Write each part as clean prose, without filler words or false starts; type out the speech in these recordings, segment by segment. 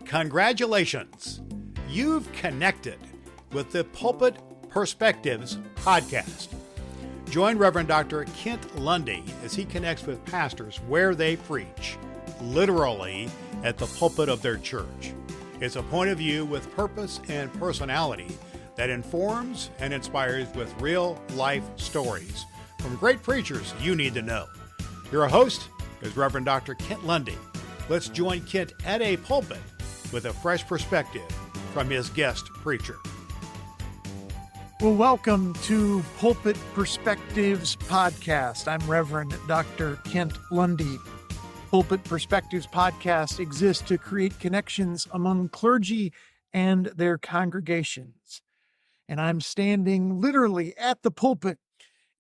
Congratulations! You've connected with the Pulpit Perspectives podcast. Join Reverend Doctor Kent Lundy as he connects with pastors where they preach, literally at the pulpit of their church. It's a point of view with purpose and personality that informs and inspires with real-life stories from great preachers you need to know. Your host is Reverend Dr. Kent Lundy. Let's join Kent at a pulpit with a fresh perspective from his guest preacher. Well, welcome to Pulpit Perspectives podcast. I'm Reverend Dr. Kent Lundy. Pulpit Perspectives podcast exists to create connections among clergy and their congregations. And I'm standing literally at the pulpit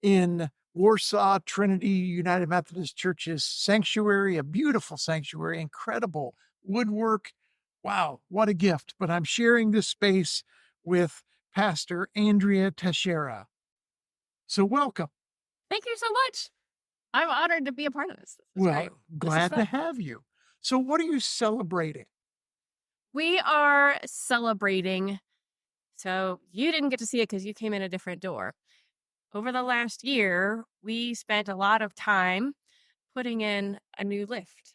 in Warsaw, Trinity United Methodist Church's sanctuary, a beautiful sanctuary, incredible woodwork. Wow, what a gift. But I'm sharing this space with Pastor Andrea Texeira. So welcome. Thank you so much. I'm honored to be a part of this. Well, glad to have you. So what are you celebrating? We are celebrating. So you didn't get to see it because you came in a different door. Over the last year, we spent a lot of time putting in a new lift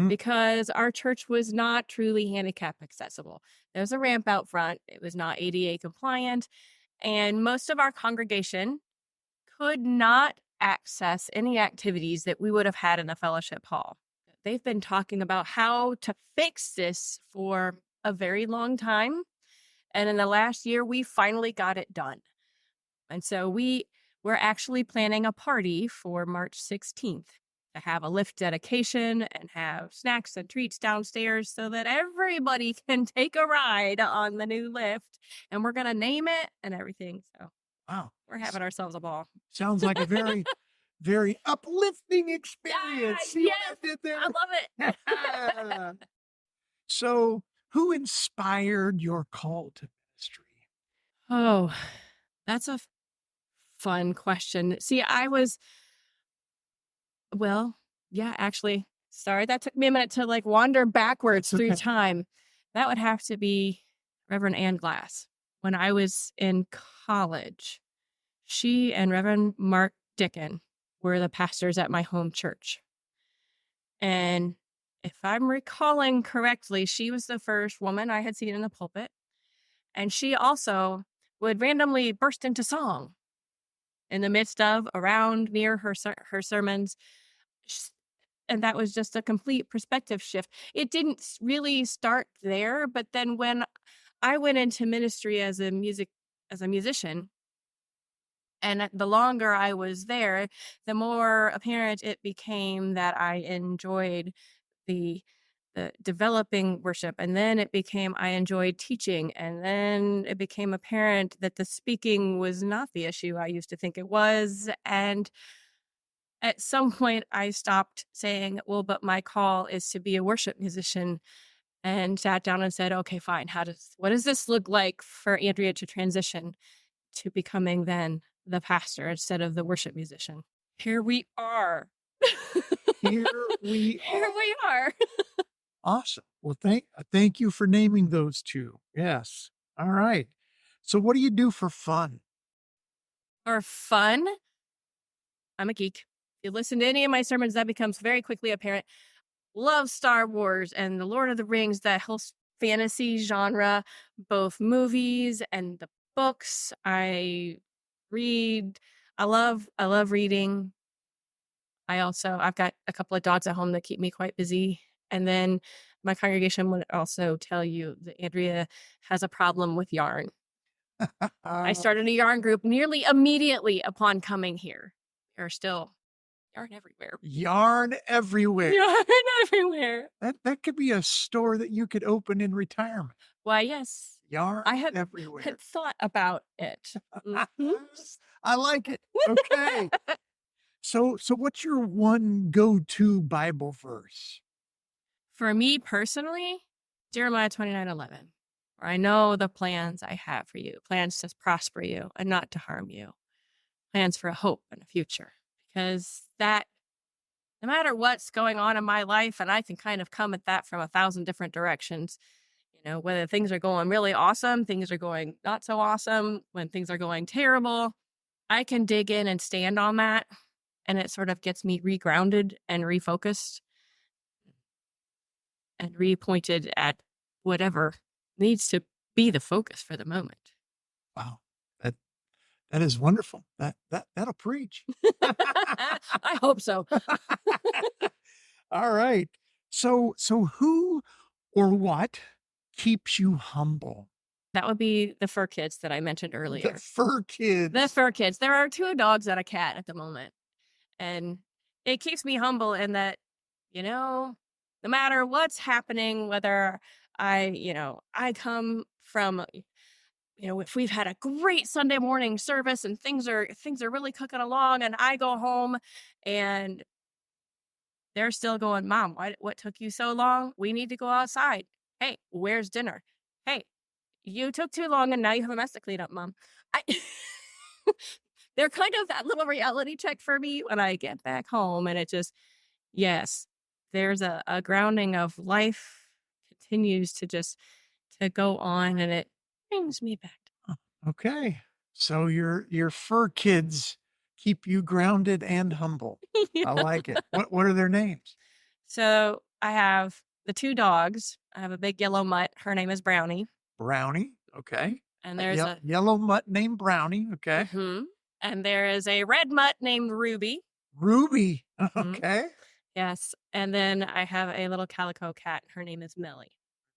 because our church was not truly handicap accessible. There was a ramp out front. It was not ADA compliant. And most of our congregation could not access any activities that we would have had in the fellowship hall. They've been talking about how to fix this for a very long time. And in the last year, we finally got it done. And so we're actually planning a party for March 16th to have a lift dedication and have snacks and treats downstairs so that everybody can take a ride on the new lift. And we're going to name it and everything. So wow, we're having ourselves a ball. Sounds like a very, very uplifting experience. See what I did there? I love it. So who inspired your call to ministry? Oh, that's a fun question. See, sorry, that took me a minute to wander backwards through time. That would have to be Reverend Ann Glass. When I was in college, she and Reverend Mark Dickin were the pastors at my home church. And if I'm recalling correctly, she was the first woman I had seen in the pulpit. And she also would randomly burst into song in the midst of, around, near her sermons. And that was just a complete perspective shift. It didn't really start there, but then when I went into ministry as a musician, and the longer I was there, the more apparent it became that I enjoyed the developing worship. And then it became, I enjoyed teaching. And then it became apparent that the speaking was not the issue I used to think it was. And at some point I stopped saying, well, but my call is to be a worship musician, and sat down and said, okay, fine. What does this look like for Andrea to transition to becoming then the pastor instead of the worship musician? Here we are. Here we are. Awesome. Well, thank you for naming those two. Yes. All right. So what do you do for fun? For fun? I'm a geek. If you listen to any of my sermons, that becomes very quickly apparent. Love Star Wars and the Lord of the Rings, that whole fantasy genre, both movies and the books. I read. I love reading. I've got a couple of dogs at home that keep me quite busy. And then my congregation would also tell you that Andrea has a problem with yarn. I started a yarn group nearly immediately upon coming here. There's still yarn everywhere. Yarn everywhere. Yarn everywhere. That could be a store that you could open in retirement. Why, yes. Yarn everywhere. Had thought about it. I like it. Okay. So what's your one go-to Bible verse? For me personally, Jeremiah 29:11, where I know the plans I have for you, plans to prosper you and not to harm you, plans for a hope and a future. Because that, no matter what's going on in my life, and I can kind of come at that from 1,000 different directions, whether things are going really awesome, things are going not so awesome, when things are going terrible, I can dig in and stand on that. And it sort of gets me regrounded and refocused and repointed at whatever needs to be the focus for the moment. Wow. That is wonderful. That'll preach. I hope so. All right. So who or what keeps you humble? That would be the fur kids that I mentioned earlier. The fur kids. The fur kids. There are 2 dogs and a cat at the moment. And it keeps me humble in that, no matter what's happening, whether I come from, if we've had a great Sunday morning service and things are really cooking along, and I go home and they're still going, Mom, what took you so long? We need to go outside. Hey, where's dinner? Hey, you took too long and now you have a mess to clean up, Mom. They're kind of that little reality check for me when I get back home. And it just, yes, there's a grounding of life continues to go on, and it brings me back. Okay. So your fur kids keep you grounded and humble. I like it. What are their names? So I have the 2 dogs. I have a big yellow mutt. Her name is Brownie. Brownie. Okay. And there's a yellow mutt named Brownie. Okay. Mm-hmm. And there is a red mutt named Ruby. Ruby. Mm-hmm. Okay. Yes. And then I have a little calico cat. Her name is Millie.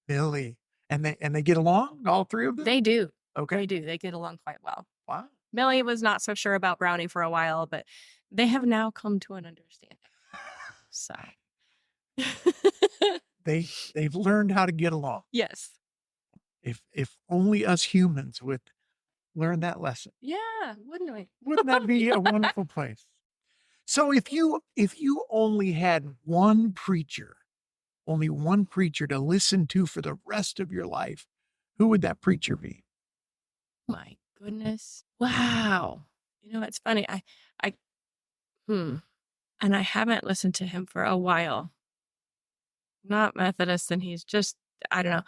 Millie. And they get along, all 3 of them? They do. Okay. They do. They get along quite well. Wow. Millie was not so sure about Brownie for a while, but they have now come to an understanding. So they've learned how to get along. yes. If only us humans would learn that lesson. Yeah, wouldn't we? Wouldn't that be a wonderful place? So if you only had one preacher to listen to for the rest of your life, who would that preacher be? My goodness. Wow. It's funny. And I haven't listened to him for a while. Not Methodist, and he's just, I don't know.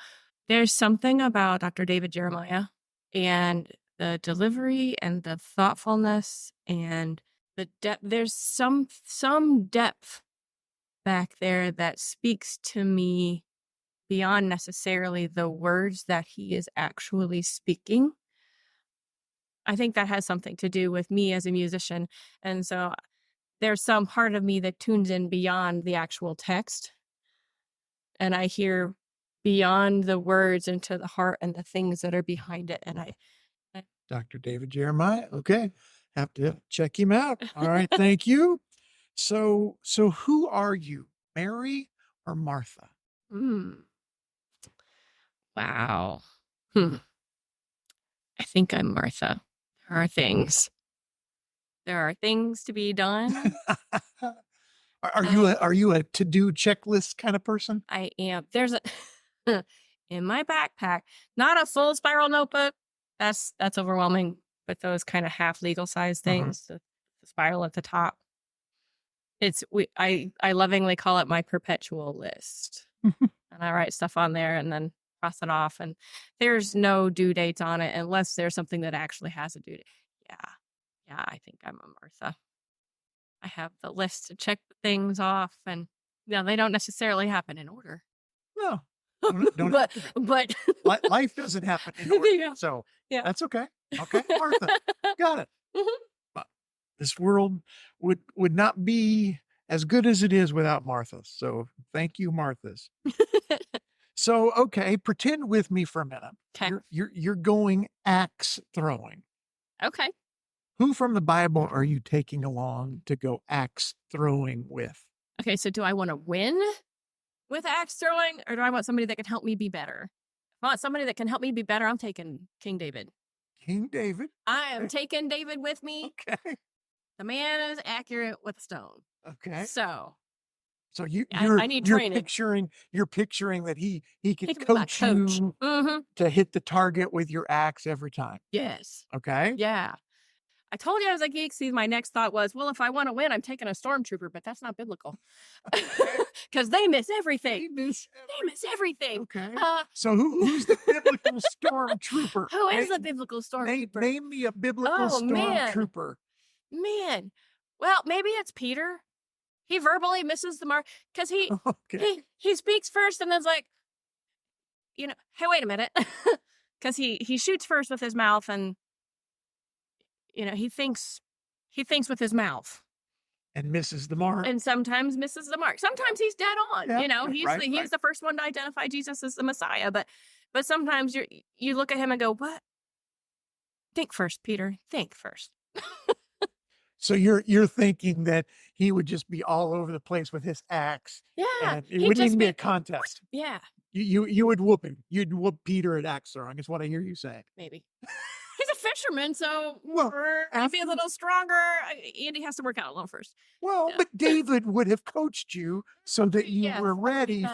There's something about Dr. David Jeremiah and the delivery and the thoughtfulness and the depth. There's some depth back there that speaks to me beyond necessarily the words that he is actually speaking. I think that has something to do with me as a musician. And so there's some part of me that tunes in beyond the actual text. And I hear beyond the words into the heart and the things that are behind it. And I Dr. David Jeremiah. Okay. Have to check him out. All right. Thank you. So who are you, Mary or Martha? Wow. I think I'm Martha. There are things to be done. Are you a to-do checklist kind of person? I am. There's in my backpack, not a full spiral notebook. That's overwhelming. But those kind of half legal size things, the spiral at the top. I lovingly call it my perpetual list. And I write stuff on there and then cross it off. And there's no due dates on it unless there's something that actually has a due date. Yeah, I think I'm a Martha. I have the list to check the things off, and they don't necessarily happen in order. No, but life doesn't happen in order. Yeah. So yeah, that's okay. Okay, Martha, got it. But this world would not be as good as it is without Marthas. So thank you, Marthas. So okay, pretend with me for a minute. Okay. You're going axe throwing. Okay. Who from the Bible are you taking along to go axe throwing with? Okay, so do I want to win with axe throwing, or do I want somebody that can help me be better? If I want somebody that can help me be better, I'm taking King David. King David? I am taking David with me. Okay. The man is accurate with a stone. Okay. So I need you're training. You're picturing that he can He could be my coach coach. you to hit the target with your axe every time. Yes. Okay. Yeah. I told you I was a geek. See, my next thought was, well, if I want to win, I'm taking a stormtrooper, but that's not biblical because they miss everything. They miss everything. Okay. So who's the biblical stormtrooper? Who is the biblical stormtrooper? Name me a biblical stormtrooper. Man. Well, maybe it's Peter. He verbally misses the mark because he speaks first and then's like, hey, wait a minute. Because he shoots first with his mouth and, he thinks with his mouth. And misses the mark. And sometimes misses the mark. Sometimes he's dead on. Yeah, He's the first one to identify Jesus as the Messiah. But sometimes you look at him and go, what? Think first, Peter. Think first. So you're thinking that he would just be all over the place with his axe. Yeah. And it wouldn't even be a contest. Yeah. You would whoop him. You'd whoop Peter at axe throwing, is what I hear you saying. Maybe. He's a fisherman, so I'd be a little stronger. Andy has to work out a little first. Well, but David would have coached you so that you were ready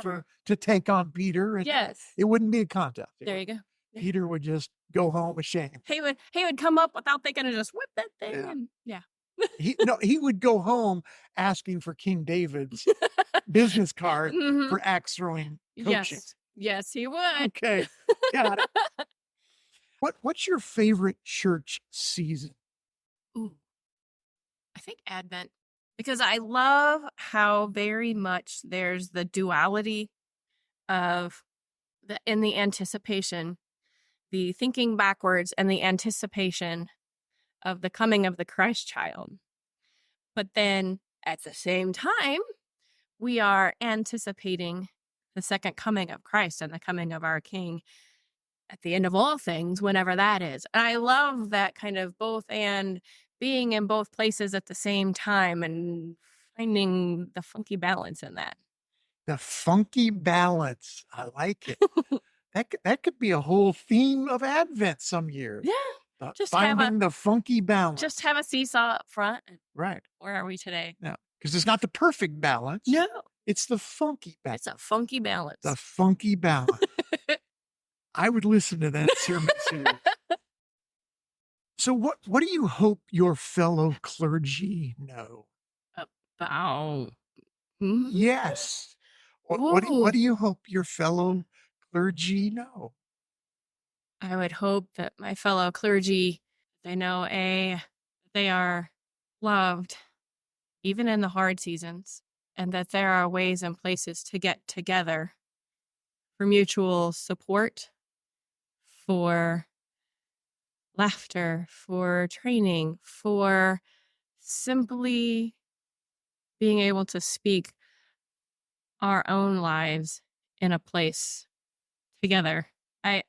to take on Peter. And it wouldn't be a contest. There you go. Peter would just go home ashamed. He would come up without thinking and just whip that thing. He would go home asking for King David's business card for axe throwing coaching. Yes, he would. Okay, got it. What's your favorite church season? Ooh, I think Advent, because I love how very much there's the duality of the anticipation, the thinking backwards, and the anticipation of the coming of the Christ child. But then at the same time, we are anticipating the second coming of Christ and the coming of our King at the end of all things, whenever that is. And I love that kind of both and being in both places at the same time and finding the funky balance in that. The funky balance. I like it. That could be a whole theme of Advent some years. Yeah. Just finding the funky balance. Just have a seesaw up front. Right. Where are we today? No, because it's not the perfect balance. No. It's the funky balance. It's a funky balance. The funky balance. I would listen to that sermon series. So what do you hope your fellow clergy know? About. Yes. What do you hope your fellow clergy know? I would hope that my fellow clergy, they know they are loved, even in the hard seasons, and that there are ways and places to get together for mutual support, for laughter, for training, for simply being able to speak our own lives in a place together.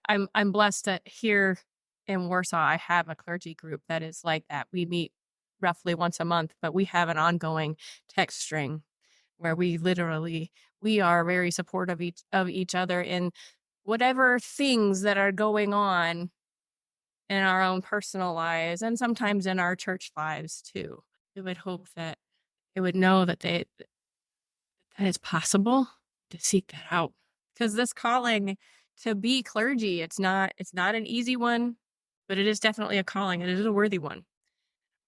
I'm blessed that here in Warsaw, I have a clergy group that is like that. We meet roughly once a month, but we have an ongoing text string where we are very supportive of each other in whatever things that are going on in our own personal lives and sometimes in our church lives too. We would hope that they would know that that it's possible to seek that out, because this calling to be clergy, it's not an easy one, but it is definitely a calling. It is a worthy one.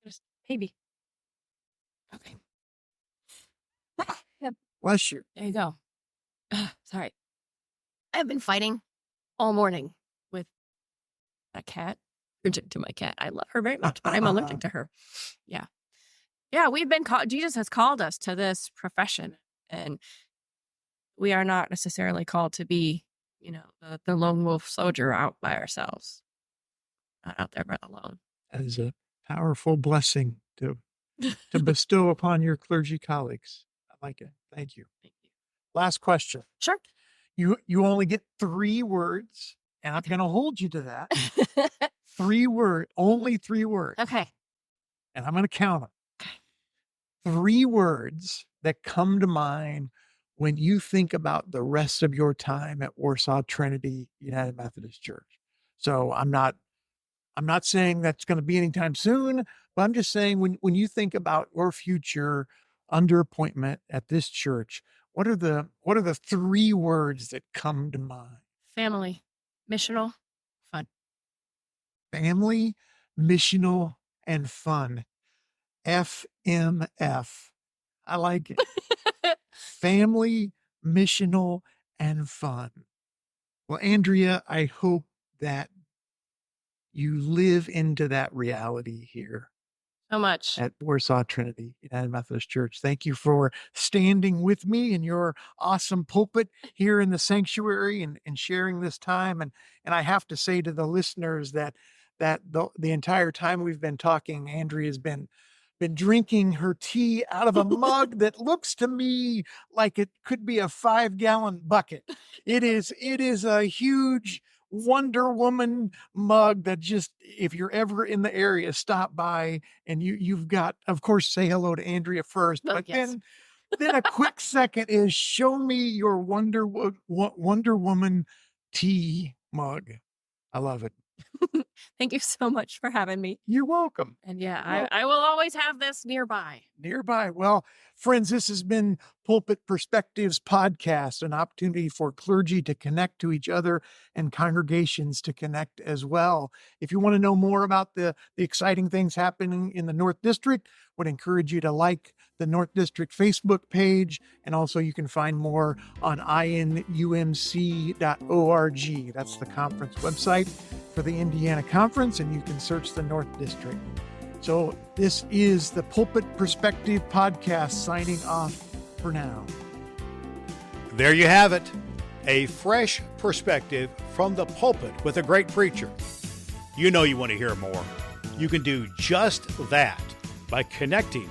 Just maybe. Okay. Bless you. There you go. Sorry. I've been fighting all morning with a cat. Allergic to my cat. I love her very much, but I'm allergic to her. Yeah. Yeah, we've been called. Jesus has called us to this profession, and we are not necessarily called to be, the lone wolf soldier out by ourselves. Not out there alone. That is a powerful blessing to bestow upon your clergy colleagues. I like it. Thank you. Thank you. Last question. Sure. You only get 3 words, and I'm going to hold you to that. 3 words, only 3 words. Okay. And I'm going to count them. Okay. 3 words that come to mind when you think about the rest of your time at Warsaw Trinity United Methodist Church. So I'm not saying that's going to be anytime soon, but I'm just saying when you think about your future under appointment at this church, what are the 3 words that come to mind? Family, missional, fun. Family, missional, and fun. FMF. I like it. Family, missional, and fun. Well, Andrea, I hope that you live into that reality here So much. at Warsaw Trinity United Methodist Church. Thank you for standing with me in your awesome pulpit here in the sanctuary and sharing this time. And I have to say to the listeners that the entire time we've been talking, Andrea's been drinking her tea out of a mug that looks to me like it could be a 5-gallon bucket. It is a huge Wonder Woman mug that just, if you're ever in the area, stop by and you've got, of course, say hello to Andrea first, but yes. then a quick second is show me your Wonder Woman tea mug. I love it. Thank you so much for having me. You're welcome. And yeah, I will always have this nearby. Well, friends, this has been Pulpit Perspectives podcast, an opportunity for clergy to connect to each other and congregations to connect as well. If you want to know more about the exciting things happening in the North District, would encourage you to like the North District Facebook page, and also you can find more on inumc.org. That's the conference website for the Indiana Conference, and you can search the North District. So this is the Pulpit Perspective podcast signing off for now. There you have it, a fresh perspective from the pulpit with a great preacher. You know you want to hear more. You can do just that by connecting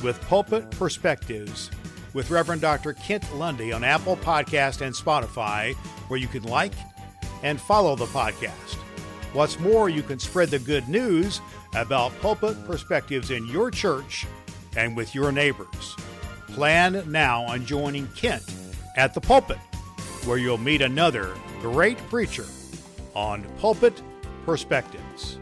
with Pulpit Perspectives with Reverend Dr. Kent Lundy on Apple Podcast and Spotify, where you can like and follow the podcast. What's more, you can spread the good news about Pulpit Perspectives in your church and with your neighbors. Plan now on joining Kent at the pulpit, where you'll meet another great preacher on Pulpit Perspectives.